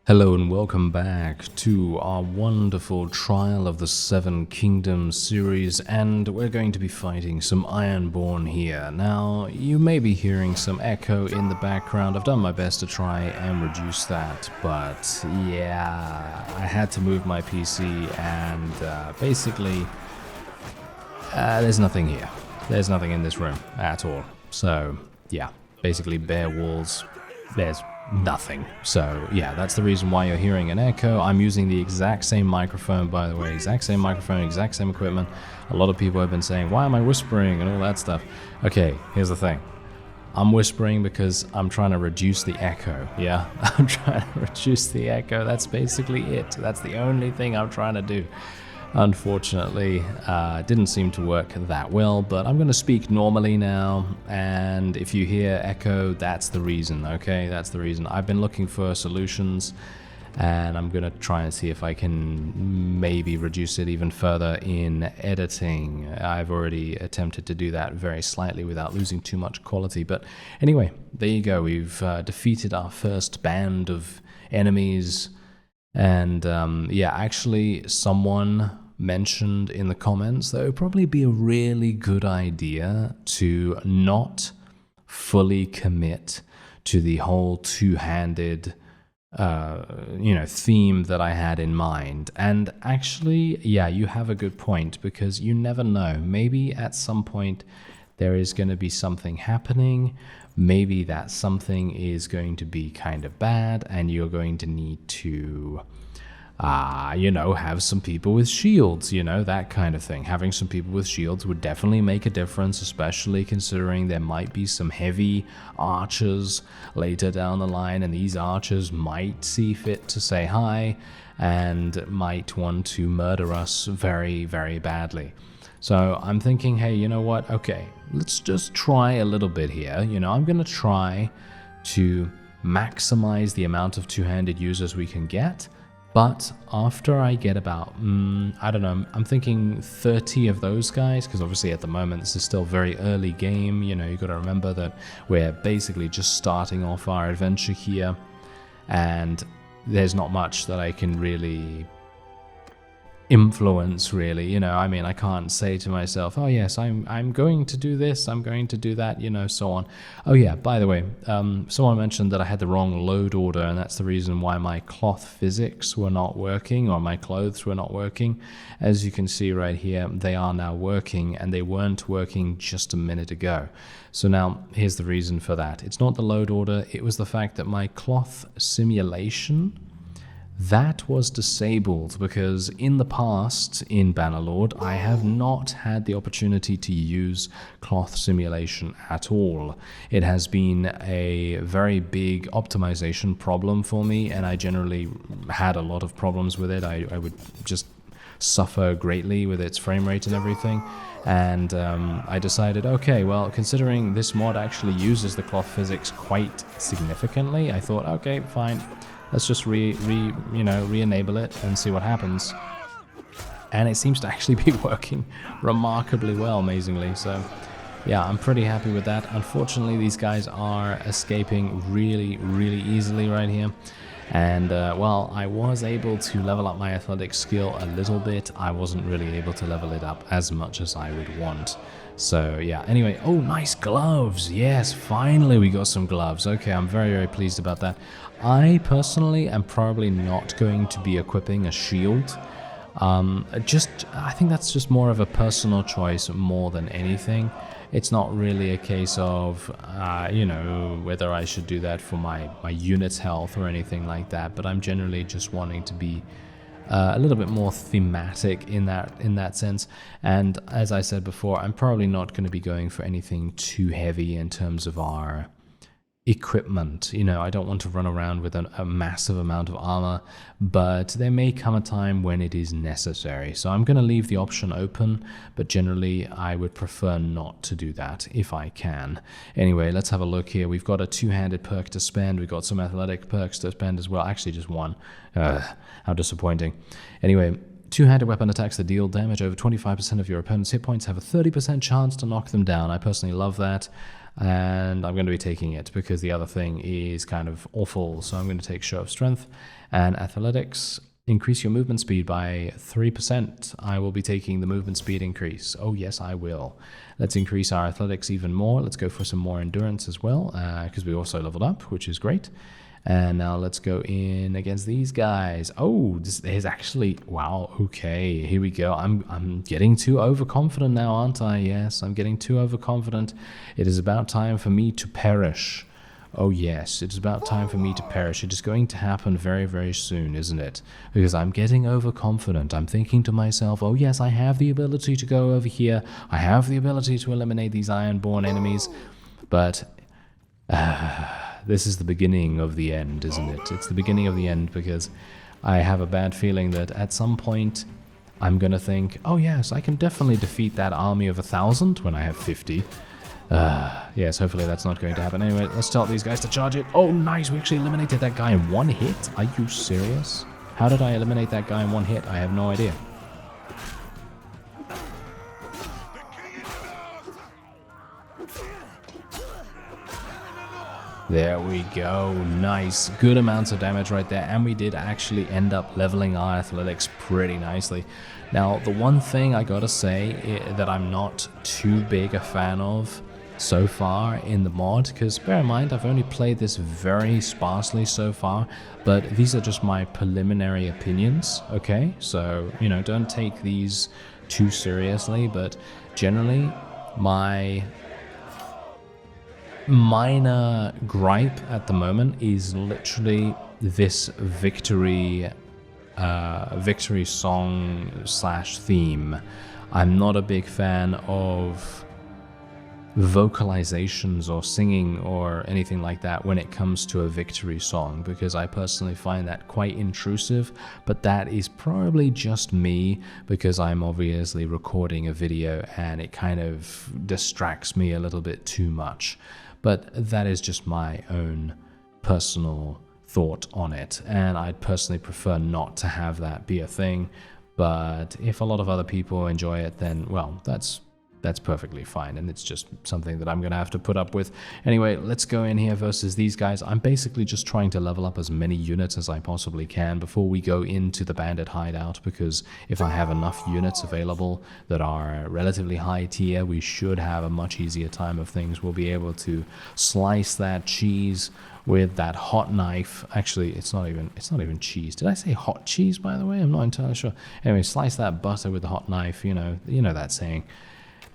Hello and welcome back to our wonderful Trial of the Seven Kingdoms series, and we're going to be fighting some Ironborn here. Now, you may be hearing some echo in the background. I've done my best to try and reduce that, but yeah, I had to move my PC and basically there's nothing here. There's nothing in this room at all. So yeah, basically bare walls. There's nothing. So yeah, that's the reason why you're hearing an echo. I'm using the exact same microphone, by the way, exact same microphone, exact same equipment. A lot of people have been saying, why am I whispering and all that stuff? Okay, here's the thing. I'm whispering because I'm trying to reduce the echo, yeah? I'm trying to reduce the echo. That's basically it. That's the only thing I'm trying to do. Unfortunately, it didn't seem to work that well, but I'm going to speak normally now, and if you hear echo, that's the reason, okay? That's the reason. I've been looking for solutions, and I'm going to try and see if I can maybe reduce it even further in editing. I've already attempted to do that very slightly without losing too much quality, but anyway, there you go. We've defeated our first band of enemies, and yeah, actually someone mentioned in the comments that it would probably be a really good idea to not fully commit to the whole two-handed theme that I had in mind. And actually, yeah, you have a good point, because you never know. Maybe at some point there is going to be something happening. Maybe that something is going to be kind of bad, and you're going to need to have some people with shields, that kind of thing. Having some people with shields would definitely make a difference, especially considering there might be some heavy archers later down the line, and these archers might see fit to say hi and might want to murder us very, very badly. So I'm thinking, hey, you know what? Okay, let's just try a little bit here. I'm going to try to maximize the amount of two-handed users we can get. But after I get about, I don't know, I'm thinking 30 of those guys, because obviously at the moment this is still very early game. You got to remember that we're basically just starting off our adventure here, and there's not much that I can really influence, really. I can't say to myself, oh yes, I'm going to do this, I'm going to do that, so on. Oh yeah, by the way, someone mentioned that I had the wrong load order, and that's the reason why my cloth physics were not working, or my clothes were not working. As you can see right here, they are now working, and they weren't working just a minute ago. So now here's the reason for that. It's not the load order, it was the fact that my cloth simulation, that was disabled, because in the past in Bannerlord I have not had the opportunity to use cloth simulation at all. It has been a very big optimization problem for me, and I generally had a lot of problems with it. I would just suffer greatly with its frame rate and everything. And I decided, okay, well, considering this mod actually uses the cloth physics quite significantly, I thought, okay, fine. Let's just re-enable it and see what happens. And it seems to actually be working remarkably well, amazingly. So yeah, I'm pretty happy with that. Unfortunately, these guys are escaping really, really easily right here. And well, I was able to level up my athletic skill a little bit. I wasn't really able to level it up as much as I would want. So yeah, anyway, oh, nice gloves. Yes, finally we got some gloves. Okay, I'm very, very pleased about that. I personally am probably not going to be equipping a shield. I think that's just more of a personal choice more than anything. It's not really a case of, whether I should do that for my unit's health or anything like that, but I'm generally just wanting to be a little bit more thematic in that sense. And as I said before, I'm probably not going to be going for anything too heavy in terms of our equipment. I don't want to run around with a massive amount of armor, but there may come a time when it is necessary. So I'm going to leave the option open, but generally I would prefer not to do that if I can. Anyway, let's have a look here. We've got a two-handed perk to spend. We've got some athletic perks to spend as well. Actually, just one. How disappointing. Anyway, Two-handed weapon attacks that deal damage over 25% of your opponent's hit points have a 30% chance to knock them down. I personally love that, and I'm going to be taking it because the other thing is kind of awful. So I'm going to take Show of Strength and Athletics. Increase your movement speed by 3%. I will be taking the movement speed increase. Oh yes, I will. Let's increase our athletics even more. Let's go for some more endurance as well, because we also leveled up, which is great. And now let's go in against these guys. Oh, this is actually, wow, okay, here we go. I'm getting too overconfident now, aren't I? Yes, I'm getting too overconfident. It is about time for me to perish. Oh yes, it's about time for me to perish. It is going to happen very, very soon, isn't it? Because I'm getting overconfident. I'm thinking to myself, oh yes, I have the ability to go over here. I have the ability to eliminate these Ironborn enemies. But this is the beginning of the end, isn't it? It's the beginning of the end because I have a bad feeling that at some point I'm going to think, oh yes, I can definitely defeat that army of 1,000 when I have 50. Yes, hopefully that's not going to happen. Anyway, let's tell these guys to charge it. Oh, nice. We actually eliminated that guy in one hit. Are you serious? How did I eliminate that guy in one hit? I have no idea. There we go. Nice. Good amounts of damage right there. And we did actually end up leveling our athletics pretty nicely. Now, the one thing I gotta say that I'm not too big a fan of so far in the mod, because bear in mind, I've only played this very sparsely so far, but these are just my preliminary opinions, okay? So, you know, don't take these too seriously, but generally, my minor gripe at the moment is literally this victory song / theme. I'm not a big fan of vocalizations or singing or anything like that when it comes to a victory song, because I personally find that quite intrusive, but that is probably just me because I'm obviously recording a video and it kind of distracts me a little bit too much. But that is just my own personal thought on it, and I'd personally prefer not to have that be a thing. But if a lot of other people enjoy it, then, well, that's perfectly fine, and it's just something that I'm going to have to put up with. Anyway, let's go in here versus these guys. I'm basically just trying to level up as many units as I possibly can before we go into the Bandit Hideout, because if I have enough units available that are relatively high tier, we should have a much easier time of things. We'll be able to slice that cheese with that hot knife. Actually, it's not even cheese. Did I say hot cheese, by the way? I'm not entirely sure. Anyway, slice that butter with the hot knife, you know that saying.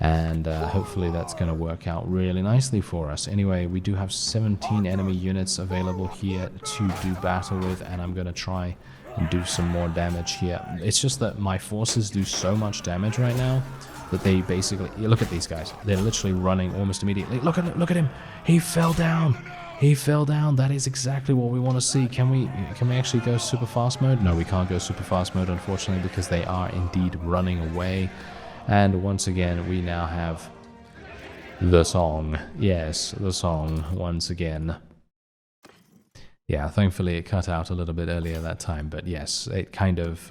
And hopefully that's going to work out really nicely for us. Anyway, we do have 17 enemy units available here to do battle with, and I'm going to try and do some more damage here. It's just that my forces do so much damage right now that they basically... Look at these guys. They're literally running almost immediately. Look at him. He fell down. He fell down. That is exactly what we want to see. Can we actually go super fast mode? No, we can't go super fast mode, unfortunately, because they are indeed running away. And once again, we now have the song. Yes, the song once again. Yeah, thankfully it cut out a little bit earlier that time, but yes, it kind of...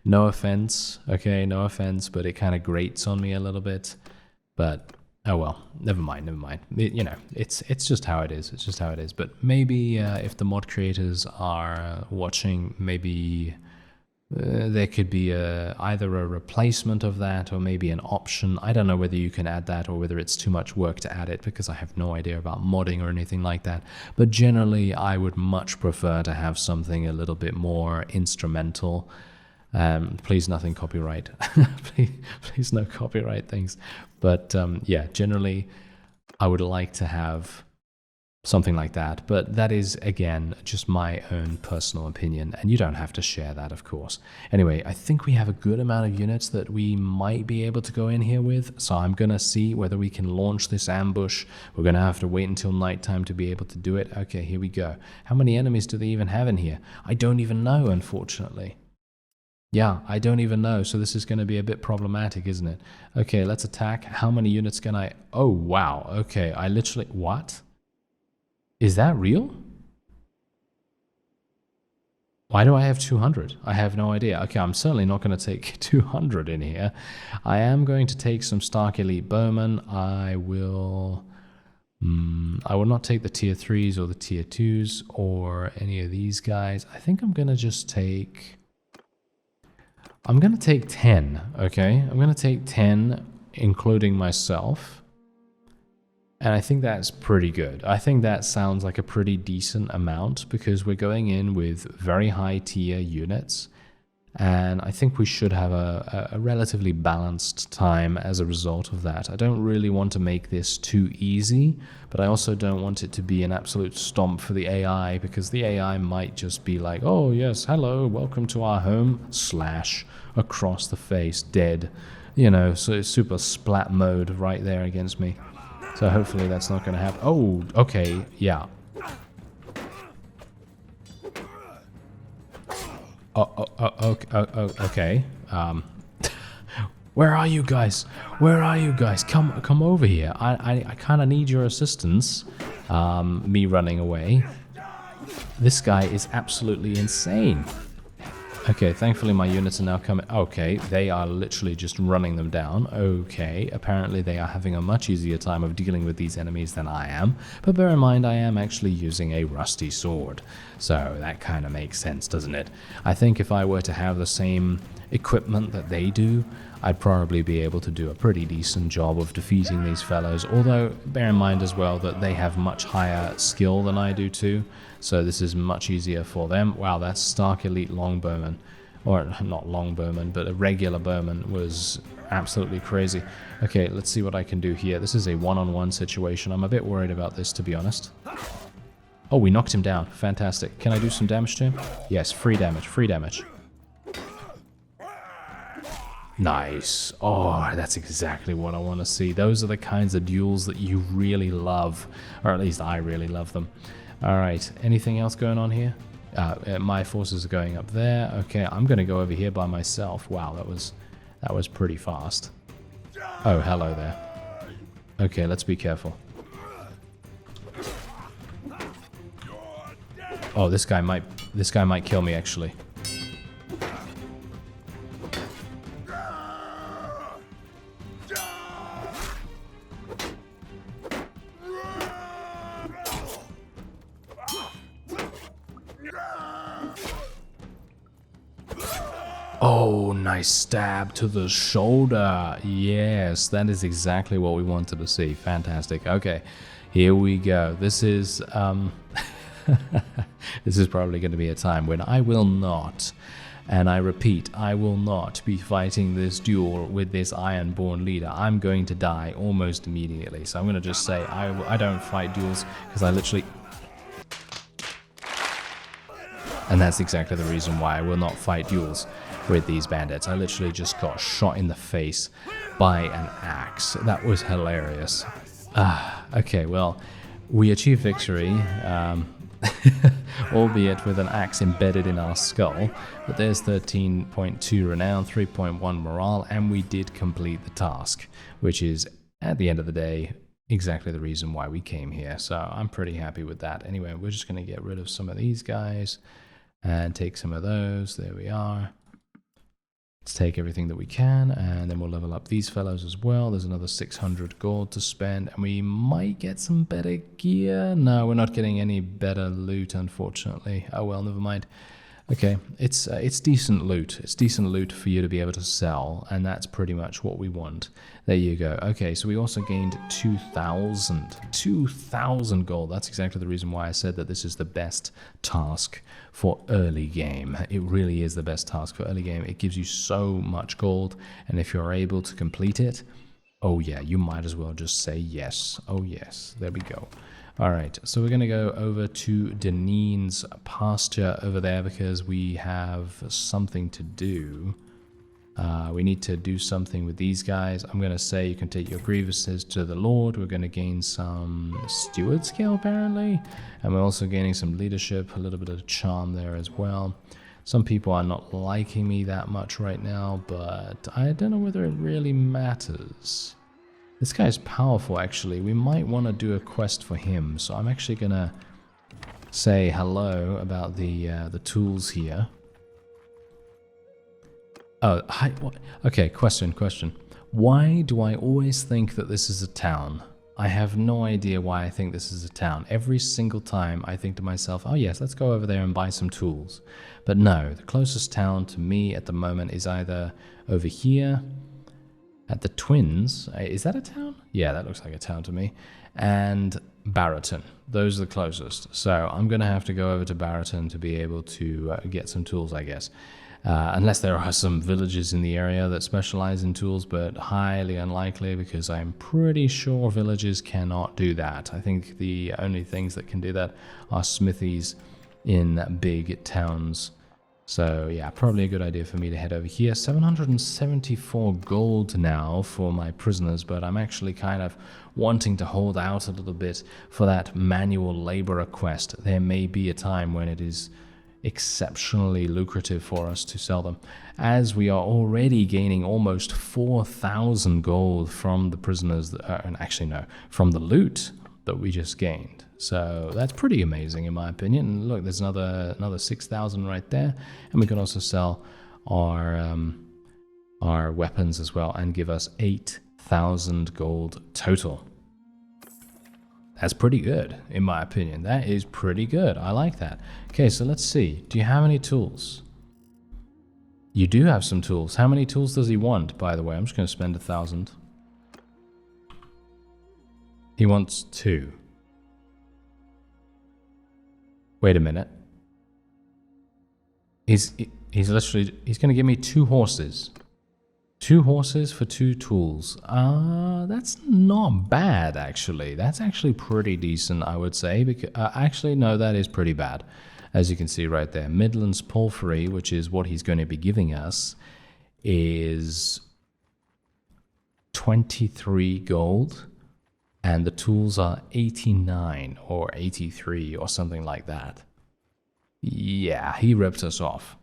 no offense, okay, no offense, but it kind of grates on me a little bit. But, oh well, never mind. It's just how it is. It's just how it is. But maybe if the mod creators are watching, maybe... there could be either a replacement of that or maybe an option. I don't know whether you can add that or whether it's too much work to add it, because I have no idea about modding or anything like that. But generally, I would much prefer to have something a little bit more instrumental. Please, nothing copyright. please, no copyright things. But yeah, generally, I would like to have something like that, but that is, again, just my own personal opinion, and you don't have to share that, of course. Anyway, I think we have a good amount of units that we might be able to go in here with, so I'm gonna see whether we can launch this ambush. We're gonna have to wait until nighttime to be able to do it. Okay, here we go. How many enemies do they even have in here? I don't even know, unfortunately. Yeah, I don't even know, so this is going to be a bit problematic, isn't it? Okay, let's attack. How many units can I... Oh, wow. Okay, I literally... What? Is that real? Why do I have 200? I have no idea. Okay, I'm certainly not going to take 200 in here. I am going to take some Stark Elite Bowmen. I will not take the tier 3s or the tier 2s or any of these guys. I think I'm going to just take... I'm going to take 10, okay? I'm going to take 10, including myself. And I think that's pretty good. I think that sounds like a pretty decent amount because we're going in with very high tier units. And I think we should have a relatively balanced time as a result of that. I don't really want to make this too easy, but I also don't want it to be an absolute stomp for the AI because the AI might just be like, oh yes, hello, welcome to our home, slash, across the face, dead. You know, so it's super splat mode right there against me. So hopefully that's not going to happen. Oh, okay, yeah. Okay. Where are you guys? Where are you guys? Come over here. I kind of need your assistance. Me running away. This guy is absolutely insane. Okay, thankfully my units are now coming. Okay, they are literally just running them down. Okay, apparently they are having a much easier time of dealing with these enemies than I am. But bear in mind, I am actually using a rusty sword. So that kind of makes sense, doesn't it? I think if I were to have the same equipment that they do, I'd probably be able to do a pretty decent job of defeating these fellows. Although, bear in mind as well that they have much higher skill than I do too. So this is much easier for them. Wow, that's Stark Elite Longbowman. Or not Longbowman, but a regular bowman was absolutely crazy. Okay, let's see what I can do here. This is a one-on-one situation. I'm a bit worried about this, to be honest. Oh, we knocked him down. Fantastic. Can I do some damage to him? Yes, free damage, free damage. Nice. Oh, that's exactly what I want to see. Those are the kinds of duels that you really love. Or at least I really love them. Alright, anything else going on here? My forces are going up there. Okay, I'm going to go over here by myself. Wow, that was pretty fast. Oh, hello there. Okay, let's be careful. Oh, this guy might kill me actually. Oh, nice stab to the shoulder. Yes, that is exactly what we wanted to see. Fantastic. Okay, here we go. This is this is probably going to be a time when I will not, and I repeat, I will not be fighting this duel with this Ironborn leader. I'm going to die almost immediately. So I'm going to just say I don't fight duels because I literally... And that's exactly the reason why I will not fight duels with these bandits. I literally just got shot in the face by an axe. That was hilarious. Okay, well, we achieved victory, albeit with an axe embedded in our skull. But there's 13.2 renown, 3.1 morale, and we did complete the task, which is, at the end of the day, exactly the reason why we came here. So I'm pretty happy with that. Anyway, we're just going to get rid of some of these guys and take some of those. There we are. Let's take everything that we can, and then we'll level up these fellows as well. There's another 600 gold to spend, and we might get some better gear. No, we're not getting any better loot, unfortunately. Oh well, never mind. Okay, it's decent loot. It's decent loot for you to be able to sell, and that's pretty much what we want. There you go. Okay, so we also gained 2,000 gold. That's exactly the reason why I said that this is the best task for early game. It really is the best task for early game. It gives you so much gold, and if you're able to complete it, oh yeah, you might as well just say yes. Oh yes, there we go. Alright, so we're going to go over to Deneen's pasture over there because we have something to do. We need to do something with these guys. I'm going to say you can take your grievances to the Lord. We're going to gain some steward skill apparently. And we're also gaining some leadership, a little bit of charm there as well. Some people are not liking me that much right now, but I don't know whether it really matters. This guy is powerful, actually. We might want to do a quest for him, so I'm actually gonna say hello about the tools here. Oh, hi. Okay, question. Why do I always think that this is a town? I have no idea why I think this is a town. Every single time I think to myself, oh yes, let's go over there and buy some tools. But no, the closest town to me at the moment is either over here at the Twins. Is that a town? Yeah, that looks like a town to me. And Barraton. Those are the closest. So I'm going to have to go over to Barraton to be able to get some tools, I guess. Unless there are some villages in the area that specialize in tools, but highly unlikely because I'm pretty sure villages cannot do that. I think the only things that can do that are smithies in big towns. So yeah, probably a good idea for me to head over here. 774 gold now for my prisoners, but I'm actually kind of wanting to hold out a little bit for that manual laborer quest. There may be a time when it is exceptionally lucrative for us to sell them, as we are already gaining almost 4,000 gold from the prisoners, from the loot that we just gained. So that's pretty amazing in my opinion. And look, there's another 6,000 right there, and we can also sell our weapons as well and give us 8,000 gold total. That's pretty good, in my opinion. That is pretty good. I like that. Okay, so let's see. Do you have any tools? You do have some tools. How many tools does he want, by the way? I'm just going to spend 1,000. He wants 2. Wait a minute. He's going to give me 2 horses. 2 horses for 2 tools. That's not bad, actually. That's actually pretty decent, I would say. Because, actually, no, that is pretty bad. As you can see right there, Midlands Porphyry, which is what he's going to be giving us, is 23 gold. And the tools are 89 or 83 or something like that. Yeah, he ripped us off.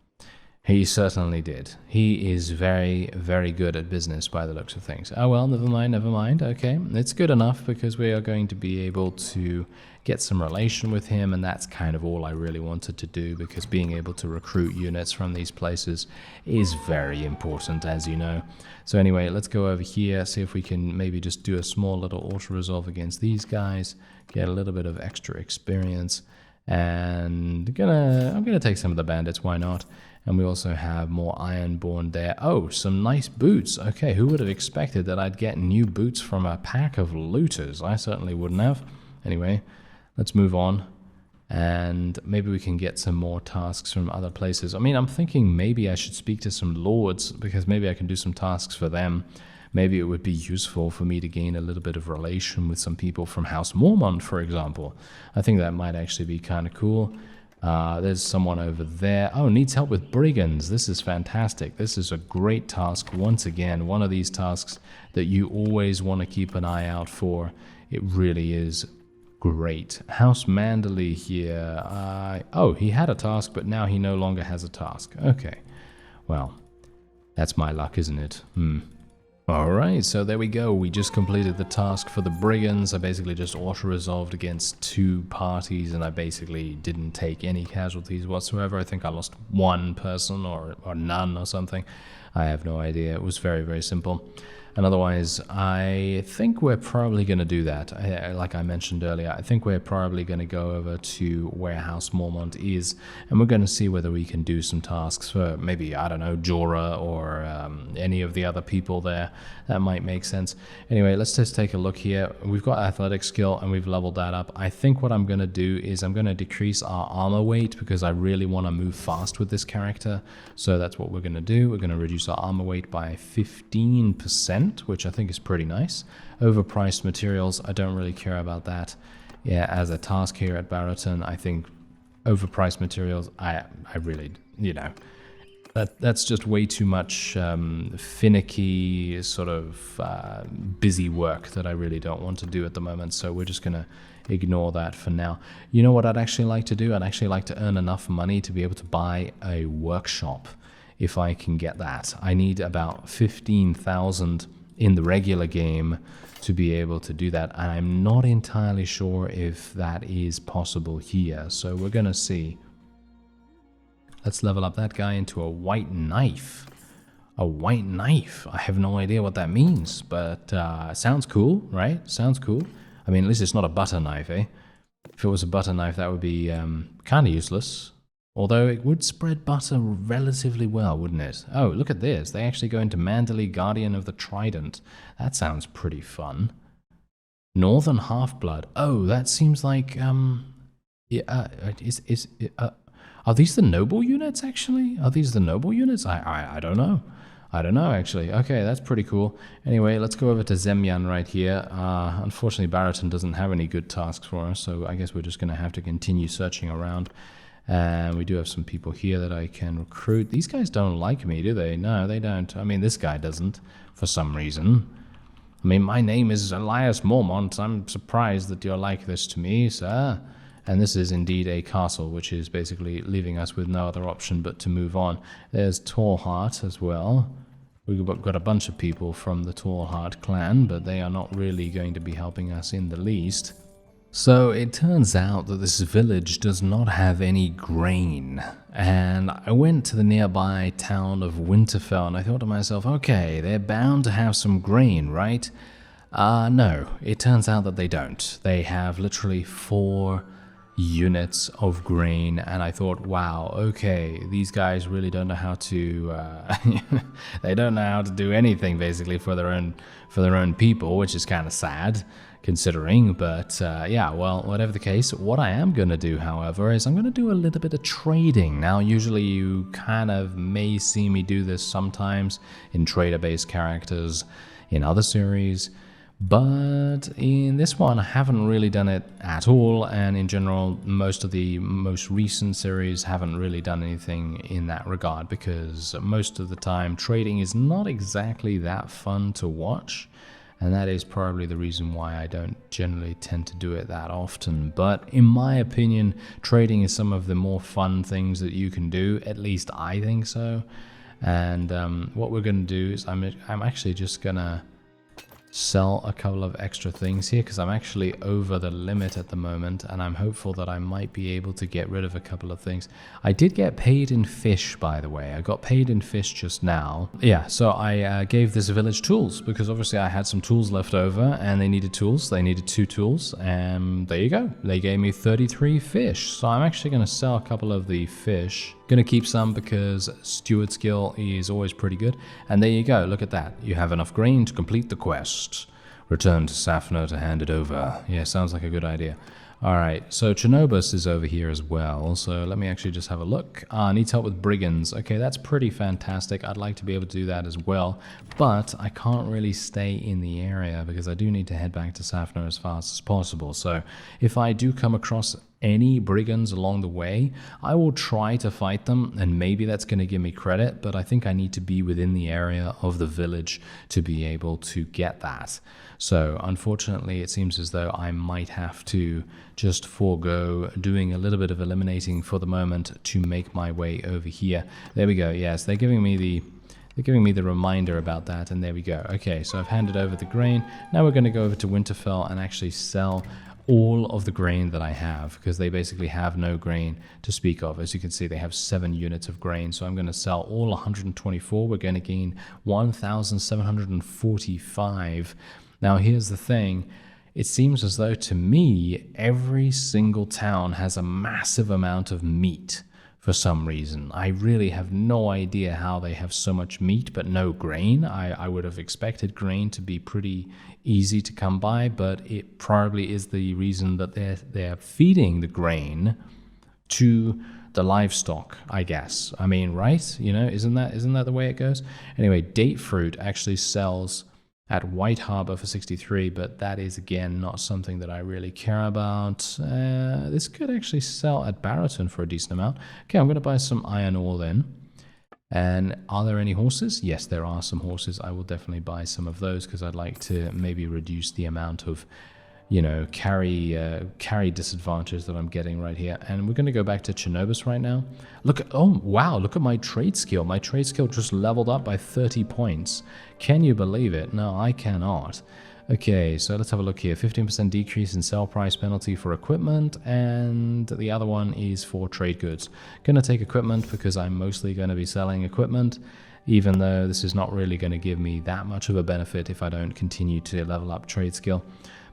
He certainly did. He is very, very good at business by the looks of things. Oh well, never mind. Okay, it's good enough because we are going to be able to get some relation with him, and that's kind of all I really wanted to do, because being able to recruit units from these places is very important, as you know. So anyway, let's go over here, see if we can maybe just do a small little auto-resolve against these guys, get a little bit of extra experience, and I'm gonna take some of the bandits, why not? And we also have more Ironborn there. Oh, some nice boots. Okay, who would have expected that I'd get new boots from a pack of looters? I certainly wouldn't have. Anyway, let's move on. And maybe we can get some more tasks from other places. I mean, I'm thinking maybe I should speak to some lords, because maybe I can do some tasks for them. Maybe it would be useful for me to gain a little bit of relation with some people from House Mormont, for example. I think that might actually be kind of cool. There's someone over there. Oh, needs help with brigands. This is fantastic. This is a great task. Once again, one of these tasks that you always want to keep an eye out for. It really is great. House Manderley here. Oh, he had a task, but now he no longer has a task. Okay. Well, that's my luck, isn't it? Alright, so there we go. We just completed the task for the brigands. I basically just auto-resolved against 2 parties, and I basically didn't take any casualties whatsoever. I think I lost 1 person or none or something. I have no idea. It was very, very simple. And otherwise, I think we're probably going to do that. Like I mentioned earlier, I think we're probably going to go over to where House Mormont is, and we're going to see whether we can do some tasks for maybe, I don't know, Jorah or any of the other people there. That might make sense. Anyway, let's just take a look here. We've got athletic skill, and we've leveled that up. I think what I'm going to do is I'm going to decrease our armor weight, because I really want to move fast with this character. So that's what we're going to do. We're going to reduce our armor weight by 15%. Which I think is pretty nice. Overpriced materials, I don't really care about that. Yeah, as a task here at Barraton, I think overpriced materials, I really, that's just way too much finicky sort of busy work that I really don't want to do at the moment. So we're just going to ignore that for now. You know what I'd actually like to do? I'd actually like to earn enough money to be able to buy a workshop. If I can get that, I need about 15,000 in the regular game to be able to do that. And I'm not entirely sure if that is possible here. So we're going to see. Let's level up that guy into a white knife. A white knife. I have no idea what that means, but sounds cool, right? Sounds cool. I mean, at least it's not a butter knife, eh? If it was a butter knife, that would be kind of useless. Although it would spread butter relatively well, wouldn't it? Oh, look at this. They actually go into Manderley, Guardian of the Trident. That sounds pretty fun. Northern Half-Blood. Oh, that seems like... are these the noble units, actually? Are these the noble units? I don't know. I don't know, actually. Okay, that's pretty cool. Anyway, let's go over to Zemyan right here. Unfortunately, Barraton doesn't have any good tasks for us, so I guess we're just going to have to continue searching around. And we do have some people here that I can recruit. These guys don't like me, do they? No, they don't. I mean, this guy doesn't, for some reason. I mean, my name is Elias Mormont. I'm surprised that you're like this to me, sir. And this is indeed a castle, which is basically leaving us with no other option but to move on. There's Tallheart as well. We've got a bunch of people from the Tallheart clan, but they are not really going to be helping us in the least. So it turns out that this village does not have any grain, and I went to the nearby town of Winterfell and I thought to myself, okay, they're bound to have some grain, right? No, it turns out that they don't. They have literally 4 units of grain, and I thought, wow, okay, these guys really don't know how to they don't know how to do anything basically for their own people, which is kind of sad considering, but yeah, well, whatever the case, what I am going to do, however, is I'm going to do a little bit of trading. Now, usually you kind of may see me do this sometimes in trader-based characters in other series, but in this one I haven't really done it at all, and in general most of the most recent series haven't really done anything in that regard, because most of the time trading is not exactly that fun to watch. And that is probably the reason why I don't generally tend to do it that often. But in my opinion, trading is some of the more fun things that you can do. At least I think so. And what we're going to do is I'm actually just going to sell a couple of extra things here, because I'm actually over the limit at the moment, and I'm hopeful that I might be able to get rid of a couple of things. I did get paid in fish, by the way. I got paid in fish just now. Yeah, so I gave this village tools, because obviously I had some tools left over and they needed tools. They needed 2 tools, and there you go. They gave me 33 fish. So I'm actually going to sell a couple of the fish. Going to keep some because steward skill is always pretty good. And there you go, look at that. You have enough grain to complete the quest. Return to Safner to hand it over. Yeah, sounds like a good idea. Alright, so Chernobus is over here as well, so let me actually just have a look. Needs help with brigands. Okay, that's pretty fantastic. I'd like to be able to do that as well, but I can't really stay in the area because I do need to head back to Safner as fast as possible. So if I do come across any brigands along the way, I will try to fight them, and maybe that's going to give me credit, but I think I need to be within the area of the village to be able to get that. So unfortunately, it seems as though I might have to just forego doing a little bit of eliminating for the moment to make my way over here. There we go. Yes, they're giving me the reminder about that, and there we go. Okay, so I've handed over the grain. Now we're going to go over to Winterfell and actually sell all of the grain that I have, because they basically have no grain to speak of. As you can see, they have 7 units of grain, so I'm going to sell all 124. We're going to gain 1,745. Now here's the thing, it seems as though to me every single town has a massive amount of meat for some reason. I really have no idea how they have so much meat but no grain. I would have expected grain to be pretty easy to come by, but it probably is the reason that they're feeding the grain to the livestock, I guess. I mean, right? You know, isn't that the way it goes? Anyway, date fruit actually sells at White Harbor for 63, but that is again not something that I really care about. This could actually sell at Barraton for a decent amount. Okay, I'm going to buy some iron ore then. And are there any horses? Yes, there are some horses. I will definitely buy some of those because I'd like to maybe reduce the amount of you know, carry disadvantage that I'm getting right here. And we're going to go back to Chernobyl right now. Look at, oh wow, look at my trade skill. My trade skill just leveled up by 30 points. Can you believe it? No, I cannot. Okay, so let's have a look here. 15% decrease in sell price penalty for equipment, and the other one is for trade goods. Gonna take equipment because I'm mostly going to be selling equipment, even though this is not really going to give me that much of a benefit if I don't continue to level up trade skill.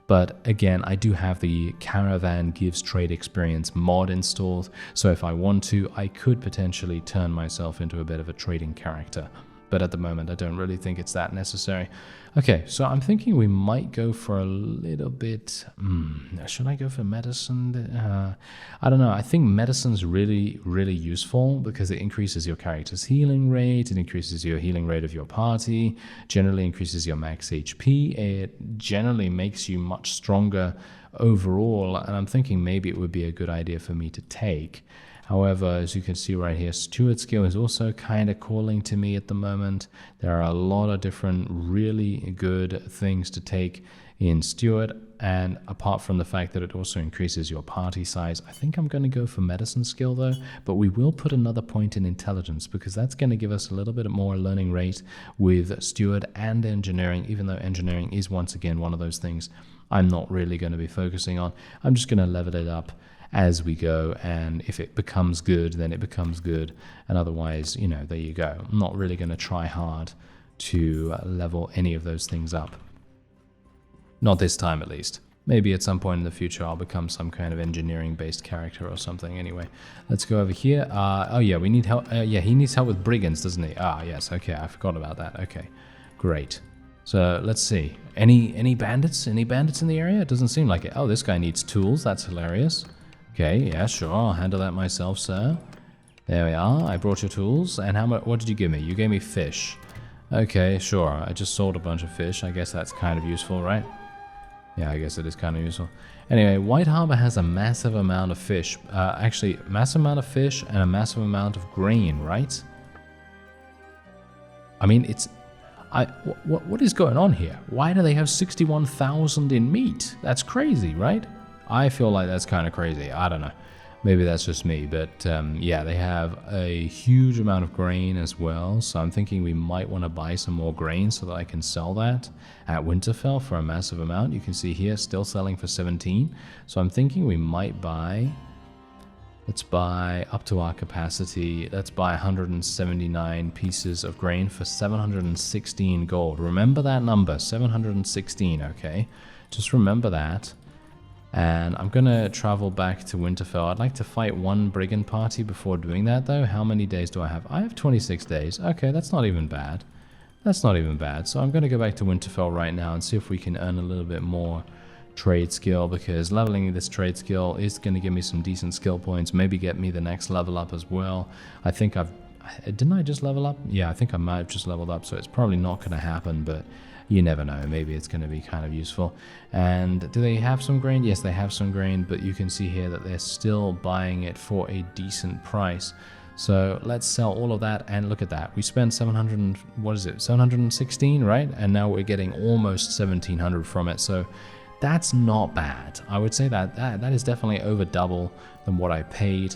But again, I do have the Caravan Gives Trade Experience mod installed, so if I want to, I could potentially turn myself into a bit of a trading character. But at the moment, I don't really think it's that necessary. Okay, so I'm thinking we might go for a little bit... should I go for medicine? I don't know. I think medicine's really, really useful because it increases your character's healing rate, it increases your healing rate of your party, generally increases your max HP, it generally makes you much stronger overall, and I'm thinking maybe it would be a good idea for me to take. However, as you can see right here, Steward skill is also kind of calling to me at the moment. There are a lot of different really good things to take in Steward, and apart from the fact that it also increases your party size, I think I'm going to go for medicine skill though, but we will put another point in intelligence because that's going to give us a little bit more learning rate with Steward and engineering, even though engineering is once again one of those things I'm not really going to be focusing on. I'm just going to level it up as we go, and if it becomes good, then it becomes good, and otherwise, you know, there you go. I'm not really going to try hard to level any of those things up. Not this time, at least. Maybe at some point in the future I'll become some kind of engineering-based character or something. Anyway, let's go over here. Oh yeah, we need help. Yeah, he needs help with brigands, doesn't he? Ah, yes, okay, I forgot about that. Okay, great. So let's see. Any bandits? Any bandits in the area? It doesn't seem like it. Oh, this guy needs tools. That's hilarious. Okay, yeah, sure, I'll handle that myself, sir. There we are, I brought your tools, and how much, what did you give me? You gave me fish. Okay, sure, I just sold a bunch of fish, I guess that's kind of useful, right? Yeah, I guess it is kind of useful. Anyway, White Harbor has a massive amount of fish, actually, massive amount of fish and a massive amount of grain, right? I mean, it's, what is going on here? Why do they have 61,000 in meat? That's crazy, right? I feel like that's kind of crazy. I don't know. Maybe that's just me. But yeah, they have a huge amount of grain as well. So I'm thinking we might want to buy some more grain so that I can sell that at Winterfell for a massive amount. You can see here, still selling for 17. So I'm thinking we might buy... Let's buy up to our capacity. Let's buy 179 pieces of grain for 716 gold. Remember that number, 716, okay? Just remember that. And I'm going to travel back to Winterfell. I'd like to fight one brigand party before doing that, though. How many days do I have? I have 26 days. Okay, that's not even bad. That's not even bad. So I'm going to go back to Winterfell right now and see if we can earn a little bit more trade skill, because leveling this trade skill is going to give me some decent skill points, maybe get me the next level up as well. I think didn't I just level up? Yeah, I think I might have just leveled up, so it's probably not going to happen, but you never know, maybe it's going to be kind of useful. And do they have some grain? Yes, they have some grain, but you can see here that they're still buying it for a decent price. So let's sell all of that, and look at that. We spent 716, right? And now we're getting almost 1700 from it, so that's not bad. I would say that is definitely over double than what I paid,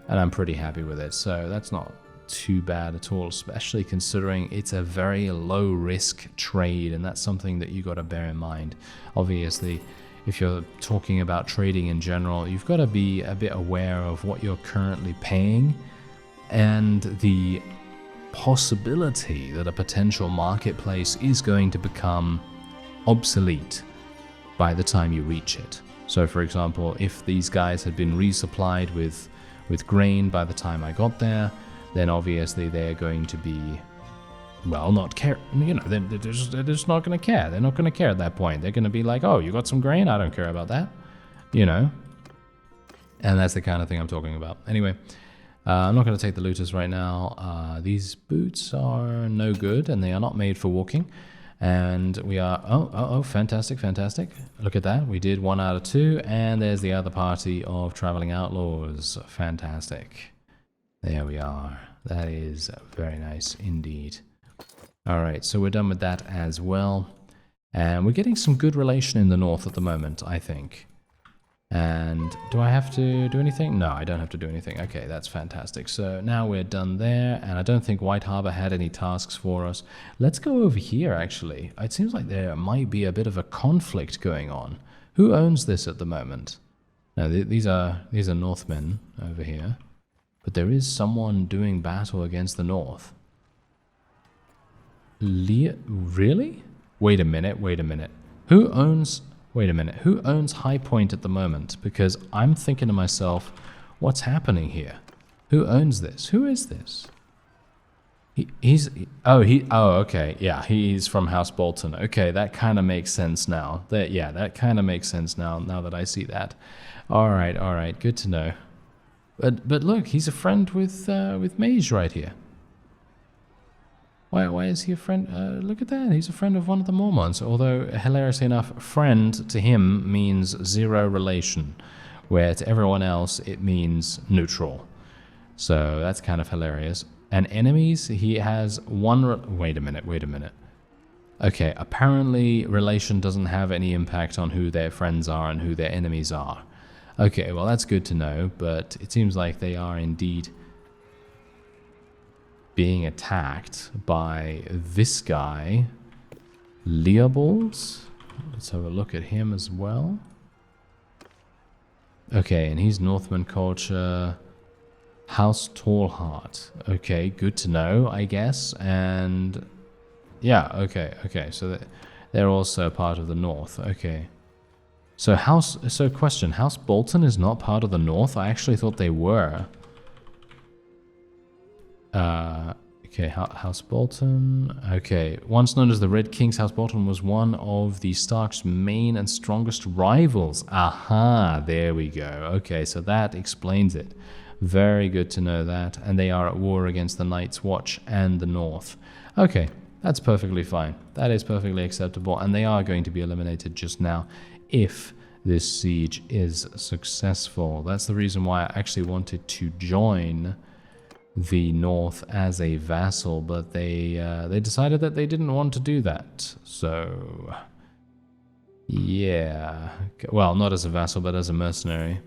and I'm pretty happy with it. So that's not too bad at all, especially considering it's a very low risk trade, and that's something that you got to bear in mind. Obviously, if you're talking about trading in general, you've got to be a bit aware of what you're currently paying and the possibility that a potential marketplace is going to become obsolete by the time you reach it. So for example, if these guys had been resupplied with grain by the time I got there, then obviously they're going to be, well, not care, you know, they're just not going to care. They're not going to care at that point. They're going to be like, oh, you got some grain? I don't care about that, you know? And that's the kind of thing I'm talking about. Anyway, I'm not going to take the looters right now. These boots are no good, and they are not made for walking. And we are, oh, fantastic, fantastic. Look at that. We did 1 out of 2, and there's the other party of traveling outlaws. Fantastic. There we are. That is very nice indeed. All right, so we're done with that as well. And we're getting some good relation in the north at the moment, I think. And do I have to do anything? No, I don't have to do anything. Okay, that's fantastic. So now we're done there, and I don't think White Harbor had any tasks for us. Let's go over here, actually. It seems like there might be a bit of a conflict going on. Who owns this at the moment? No, these are Northmen over here. But there is someone doing battle against the north. Really? Wait a minute. Who owns... Wait a minute, who owns High Point at the moment? Because I'm thinking to myself, what's happening here? Who owns this? Who is this? Okay, yeah, he's from House Bolton. Okay, that kind of makes sense now. That kind of makes sense now that I see that. All right, good to know. But look, he's a friend with Mage right here. Why is he a friend? Look at that, he's a friend of one of the Mormons. Although, hilariously enough, friend to him means zero relation, where to everyone else it means neutral. So that's kind of hilarious. And enemies, he has one... Wait a minute. Okay, apparently relation doesn't have any impact on who their friends are and who their enemies are. Okay, well that's good to know, but it seems like they are indeed being attacked by this guy, Leopold. Let's have a look at him as well. Okay, and he's Northman culture, House Tallheart. Okay, good to know, I guess. And yeah, okay. So they're also part of the North. Okay. So question, House Bolton is not part of the North? I actually thought they were. Okay, House Bolton. Okay, once known as the Red Kings, House Bolton was one of the Stark's main and strongest rivals. Aha, there we go. Okay, so that explains it. Very good to know that. And they are at war against the Night's Watch and the North. Okay, that's perfectly fine. That is perfectly acceptable. And they are going to be eliminated just now if this siege is successful. That's the reason why I actually wanted to join the North as a vassal, but they decided that they didn't want to do that. So yeah, well, not as a vassal, but as a mercenary.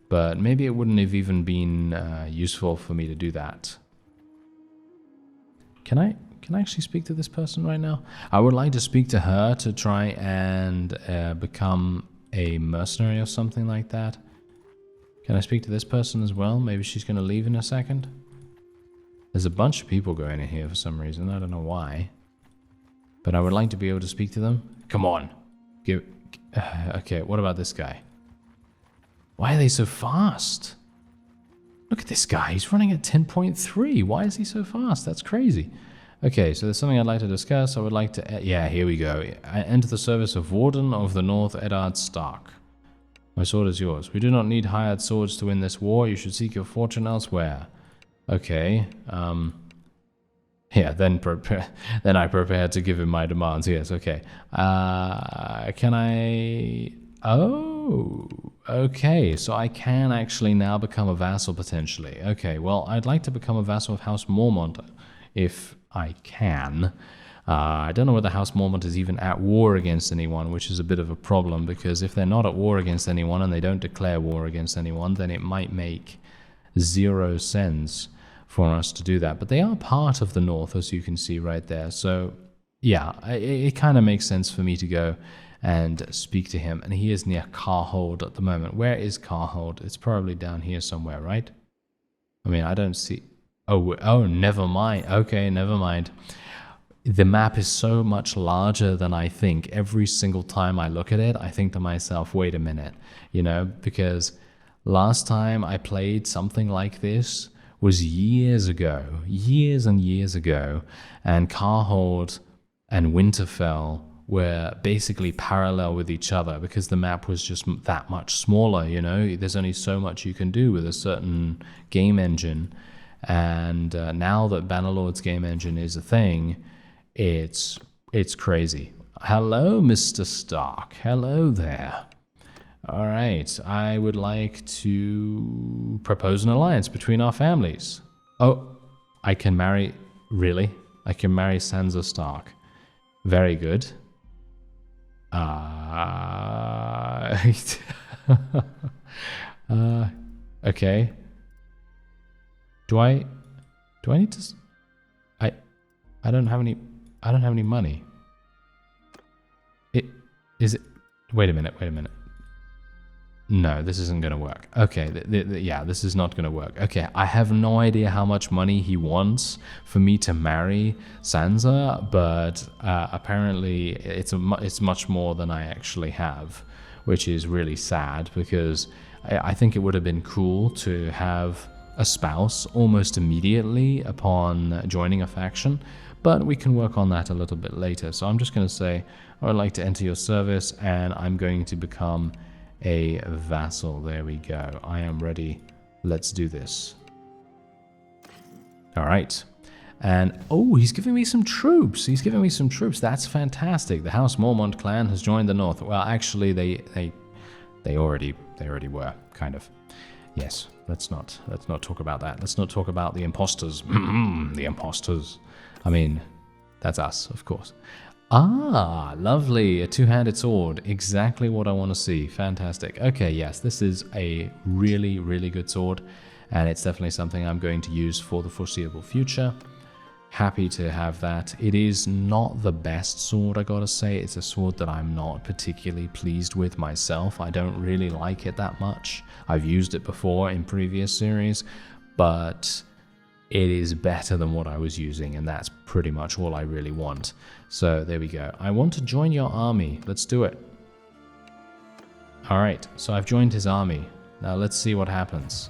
But maybe it wouldn't have even been useful for me to do that. Can I actually speak to this person right now? I would like to speak to her to try and become a mercenary or something like that. Can I speak to this person as well? Maybe she's going to leave in a second. There's a bunch of people going in here for some reason. I don't know why. But I would like to be able to speak to them. Come on. Okay, what about this guy? Why are they so fast? Look at this guy. He's running at 10.3. Why is he so fast? That's crazy. Okay, so there's something I'd like to discuss. I would like to... yeah, here we go. I enter the service of Warden of the North, Eddard Stark. My sword is yours. We do not need hired swords to win this war. You should seek your fortune elsewhere. Okay, yeah, then I prepared to give him my demands. Yes, okay. Can I... Oh, okay, so I can actually now become a vassal potentially. Okay, well, I'd like to become a vassal of House Mormont if I can. I don't know whether House Mormont is even at war against anyone, which is a bit of a problem, because if they're not at war against anyone and they don't declare war against anyone, then it might make zero sense for us to do that. But they are part of the North, as you can see right there. So yeah, it kind of makes sense for me to go and speak to him. And he is near Carhold at the moment. Where is Carhold? It's probably down here somewhere, right? I mean, I don't see... Oh, never mind. Okay, never mind. The map is so much larger than I think. Every single time I look at it, I think to myself, wait a minute, you know, because last time I played something like this was years and years ago, and Carhold and Winterfell were basically parallel with each other because the map was just that much smaller, you know. There's only so much you can do with a certain game engine, and now that Bannerlord's game engine is a thing, it's crazy. Hello, Mr. Stark. Hello there. All right, I would like to propose an alliance between our families. Oh, I can marry... Really? I can marry Sansa Stark. Very good. Okay. Do I need to? I don't have any. I don't have any money. Is it? Wait a minute. No, this isn't going to work. Okay, yeah, this is not going to work. Okay, I have no idea how much money he wants for me to marry Sansa, but apparently it's much more than I actually have, which is really sad because I think it would have been cool to have a spouse almost immediately upon joining a faction, but we can work on that a little bit later. So I'm just going to say, I would like to enter your service, and I'm going to become a vassal. There we go. I am ready. Let's do this. All right. And, oh, he's giving me some troops. That's fantastic. The House Mormont clan has joined the North. Well, actually, they already were, kind of. Yes, let's not talk about that. Let's not talk about the imposters. The imposters. I mean, that's us, of course. Ah, lovely. A two-handed sword. Exactly what I want to see. Fantastic. Okay, yes, this is a really, really good sword, and it's definitely something I'm going to use for the foreseeable future. Happy to have that. It is not the best sword, I gotta say. It's a sword that I'm not particularly pleased with myself. I don't really like it that much. I've used it before in previous series, but it is better than what I was using, and that's pretty much all I really want. So there we go. I want to join your army. Let's do it. Alright, so I've joined his army. Now let's see what happens.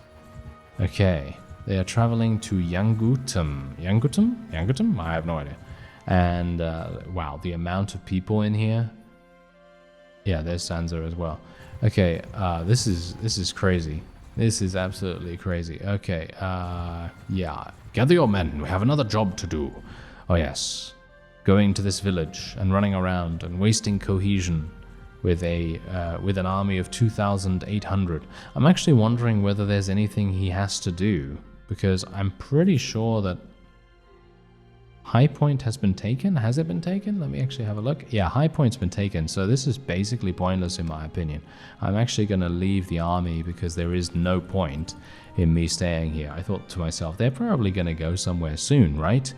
Okay, they are traveling to Yangutum. Yangutum? I have no idea. And wow, the amount of people in here. Yeah, there's Sansa as well. Okay, this is crazy. This is absolutely crazy. Okay, yeah. Gather your men. We have another job to do. Oh, yes. Going to this village and running around and wasting cohesion with an army of 2,800. I'm actually wondering whether there's anything he has to do, because I'm pretty sure that High Point has been taken. Has it been taken? Let me actually have a look. Yeah, High Point's been taken, so this is basically pointless in my opinion. I'm actually going to leave the army because there is no point in me staying here. I thought to myself, they're probably going to go somewhere soon, right?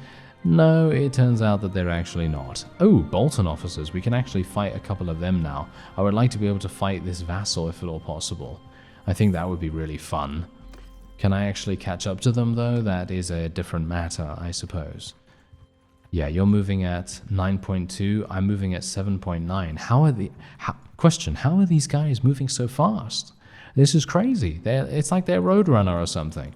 No, it turns out that they're actually not. Oh, Bolton officers. We can actually fight a couple of them now. I would like to be able to fight this vassal if at all possible. I think that would be really fun. Can I actually catch up to them though? That is a different matter, I suppose. Yeah, you're moving at 9.2. I'm moving at 7.9. Question, how are these guys moving so fast? This is crazy. It's like they're Roadrunner or something.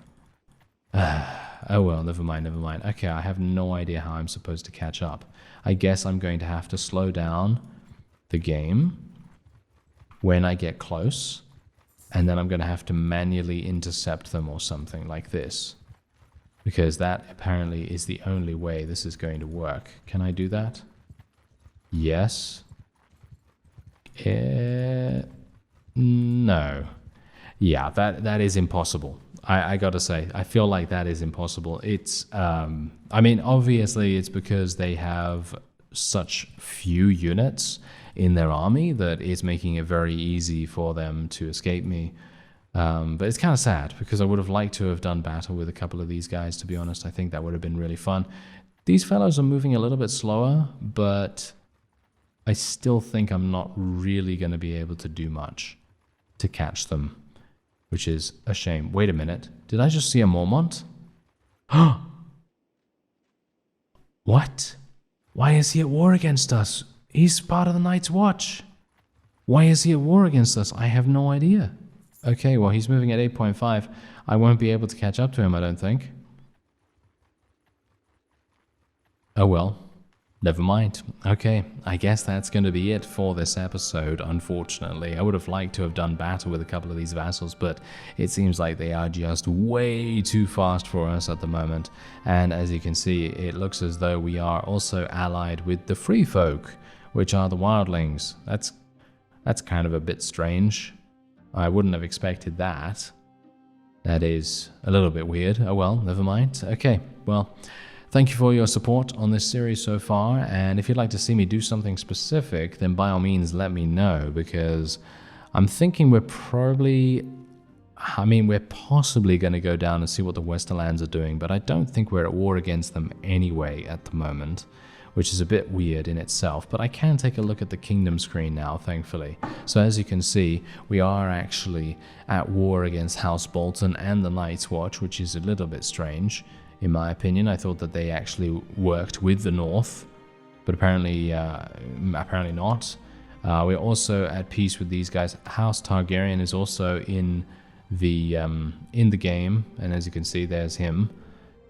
Oh well, never mind. Okay, I have no idea how I'm supposed to catch up. I guess I'm going to have to slow down the game when I get close, and then I'm going to have to manually intercept them or something like this. Because that apparently is the only way this is going to work. Can I do that? Yes. No. Yeah, that is impossible. I gotta say, I feel like that is impossible. It's, I mean, obviously it's because they have such few units in their army that it's making it very easy for them to escape me. But it's kind of sad because I would have liked to have done battle with a couple of these guys, to be honest. I think that would have been really fun. These fellows are moving a little bit slower, but I still think I'm not really going to be able to do much to catch them, which is a shame. Wait a minute. Did I just see a Mormont? What? Why is he at war against us? He's part of the Night's Watch. Why is he at war against us? I have no idea. Okay, well, he's moving at 8.5. I won't be able to catch up to him, I don't think. Oh well, never mind. Okay, I guess that's going to be it for this episode, unfortunately. I would have liked to have done battle with a couple of these vassals, but it seems like they are just way too fast for us at the moment. And as you can see, it looks as though we are also allied with the Free Folk, which are the Wildlings. That's kind of a bit strange. I wouldn't have expected that. That is a little bit weird. Oh well, never mind. Okay, well, Thank you for your support on this series so far, and if you'd like to see me do something specific, then by all means let me know, because I'm thinking we're possibly going to go down and see what the Westerlands are doing, but I don't think we're at war against them anyway at the moment, which is a bit weird in itself. But I can take a look at the kingdom screen now, thankfully. So as you can see, we are actually at war against House Bolton and the Night's Watch, which is a little bit strange, in my opinion. I thought that they actually worked with the North, but apparently not. We're also at peace with these guys. House Targaryen is also in the game, and as you can see, there's him.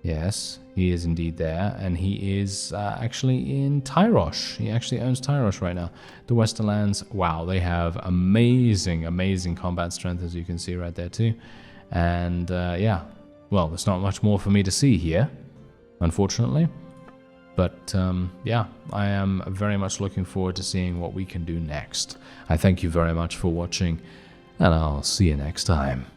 Yes, he is indeed there, and he is actually in Tyrosh. He actually owns Tyrosh right now. The Westerlands, wow, they have amazing combat strength, as you can see right there too. And yeah, well, there's not much more for me to see here, unfortunately. But yeah, I am very much looking forward to seeing what we can do next. I thank you very much for watching, and I'll see you next time.